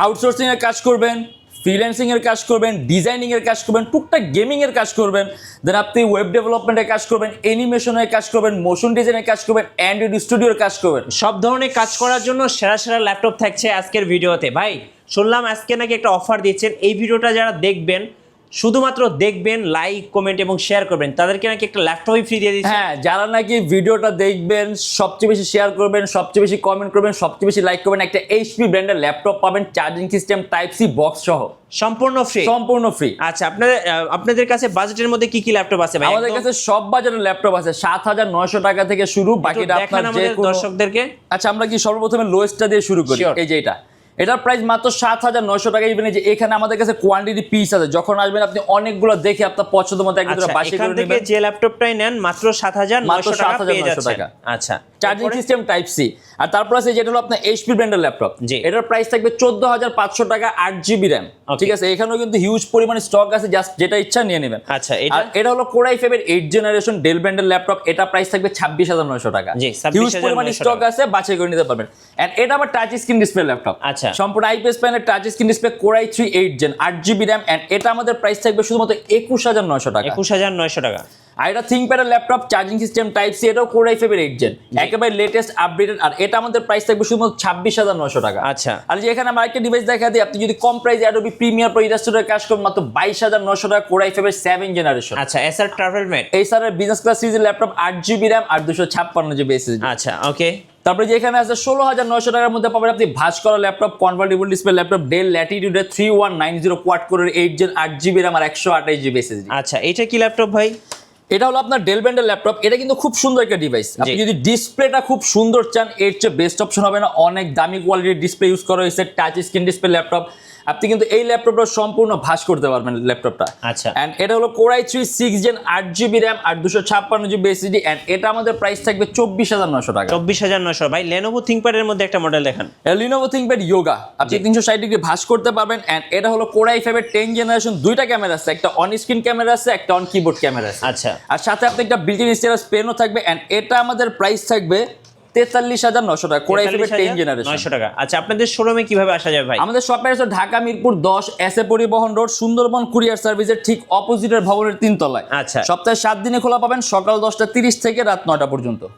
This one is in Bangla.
আউটসোর্সিং এর কাজ করবেন, ফ্রিল্যান্সিং এর কাজ করবেন, ডিজাইনিং এর কাজ করবেন, টুকটাক গেমিং এর কাজ করবেন, দেন আপনি ওয়েব ডেভেলপমেন্টের কাজ করবেন, অ্যানিমেশনের কাজ করবেন, মোশন ডিজাইনের কাজ করবেন, অ্যান্ড্রয়েড স্টুডিওর কাজ করবেন। সব ধরনের কাজ করার জন্য সেরা সেরা ল্যাপটপ থাকছে আজকের ভিডিওতে। ভাই শুনলাম আজকে নাকি একটা অফার দিচ্ছেন, এই ভিডিওটা যারা দেখবেন শুধুমাত্র দেখবেন, লাইক কমেন্ট এবং শেয়ার করবেন, তাদেরকে নাকি একটা ল্যাপটপই ফ্রি দিয়ে দিচ্ছেন। হ্যাঁ, যারা নাকি ভিডিওটা দেখবেন, সবচেয়ে বেশি শেয়ার করবেন, সবচেয়ে বেশি কমেন্ট করবেন, সবচেয়ে বেশি লাইক করবেন, একটা এইচপি ব্র্যান্ডের ল্যাপটপ পাবেন, charging system type C box সহ, সম্পূর্ণ ফ্রি। সম্পূর্ণ ফ্রি। আচ্ছা, আপনাদের কাছে বাজেটের মধ্যে কি কি ল্যাপটপ আছে ভাই? আমাদের কাছে সব বাজারের ল্যাপটপ আছে, ৭,৯০০ টাকা থেকে শুরু, বাকিটা আপনার যে কোনো দর্শকদেরকে। আচ্ছা, আমরা কি সর্বপ্রথমে লোয়েস্টটা দিয়ে শুরু করি? এই যে এটার প্রাইস মাত্র ৭,৯০০ টাকা। ইভেন যে এখানে আমাদের কাছে কোয়ান্টিটি পিস আছে, যখন আসবেন আপনি অনেকগুলো দেখে আপনার পছন্দ মতো একদম বাছাই করে নেবেন। যে ল্যাপটপটাই নেন মাত্র ৭,৯০০ টাকা পেয়ে যাচ্ছেন। আচ্ছা, চার্জিং সিস্টেম টাইপ সি। আর তারপর আছে যেটা হলো আপনার এইচপি ব্র্যান্ডের ল্যাপটপ, এটার প্রাইস থাকবে ১৪,৫০০ টাকা, 8GB RAM। ঠিক আছে, এখানেও কিন্তু হিউজ পরিমাণে স্টক আছে, জাস্ট যেটা ইচ্ছা নিয়ে নেবেন। আচ্ছা, এটা হলো Core i5 এর 8th জেনারেশন ডেল ব্র্যান্ডের ল্যাপটপ, এটা প্রাইস থাকবে ২৬,৯০০ টাকা। হিউজ পরিমাণে স্টক আছে, বাছাই করে নিতে পারবেন। এন্ড এটা আবার টাচ স্ক্রিন ডিসপ্লে ল্যাপটপ। আচ্ছা, সম্পূর্ণ IPS panel touch screen display, Core i3 8th Gen 8GB RAM। And এটা আমাদের প্রাইস থাকবে শুধুমাত্র ২১,৯০০ টাকা। ২১,৯০০ টাকা। আর এটা থিংকপ্যাডের laptop, charging system type C, এটাও Core i5 এর 8th Gen, একেবারে লেটেস্ট আপডেটেড। আর এটা আমাদের প্রাইস থাকবে শুধুমাত্র ২৬,৯০০ টাকা। আচ্ছা, আর যে এখানে আমরা একটা ডিভাইস দেখা দিই, আপনি যদি কম প্রাইসে Adobe Premiere Pro ইলাস্ট্রেটর কাজ করবেন মাত্র ২২,৯০০ টাকা, Core i5 এর 7th জেনারেশন। আচ্ছা, এসার ট্রাভেলমেট, Acer এর বিজনেস ক্লাস সিরিজের ল্যাপটপ, 8GB RAM আর 256GB SSD। আচ্ছা, ওকে। তারপরে যে এখানে আছে ১৬,৯০০ টাকার মধ্যে পাবেন আপনি ভাঁজ করা laptop, convertible display laptop, del Latitude 3190 quad কোরের 8th Gen 8GB RAM আর 128GB SSD। আচ্ছা, এটা কি ল্যাপটপ ভাই? এটা হলো আপনার ডেল ব্র্যান্ডের ল্যাপটপ। এটা কিন্তু খুব সুন্দর একটা ডিভাইস। আপনি যদি ডিসপ্লেটা খুব সুন্দর চান, এর চেয়ে বেস্ট অপশন হবে না। অনেক দামি কোয়ালিটির ডিসপ্লে ইউজ করা হয়েছে, টাচ স্ক্রিন ডিসপ্লে ল্যাপটপ। আপনি কিন্তু এই ল্যাপটপটা সম্পূর্ণ ভাঁজ করতে পারবেন ল্যাপটপটা। আচ্ছা, এন্ড এটা হলো Core i3 6th Gen 8GB RAM আর 256GB SSD। এন্ড এটা আমাদের প্রাইস থাকবে ২৪,৯০০ টাকা। ২৪,৯০০। ভাই Lenovo ThinkPad এর মধ্যে একটা মডেল দেখান। Lenovo ThinkPad Yoga, আপনি 360 ডিগ্রি ভাঁজ করতে পারবেন। এন্ড এটা হলো Core i5 এর 10th জেনারেশন, দুইটা ক্যামেরা আছে, একটা অন স্ক্রিন ক্যামেরা আছে, একটা অন কিবোর্ড ক্যামেরা আছে। আচ্ছা, আর সাথে আপনি একটা বিল্ট-ইন স্টেরাস পেনও থাকবে। এন্ড এটা আমাদের প্রাইস থাকবে ৪৩,৯০০ টাকা, Core i5 এর 10th জেনারেশন। ৯০০ টাকা। আচ্ছা, আপনাদের শোরুমে কিভাবে আসা যাবে ভাই? আমাদের শপের আছে ঢাকা মিরপুর 10 এসএ পরিবহন রোড, সুন্দরবন কুরিয়ার সার্ভিসের ঠিক অপোজিটের ভবনের 3 তলায়। আচ্ছা, সপ্তাহে 7 দিনে খোলা পাবেন, সকাল 10টা 30 থেকে রাত 9টা পর্যন্ত।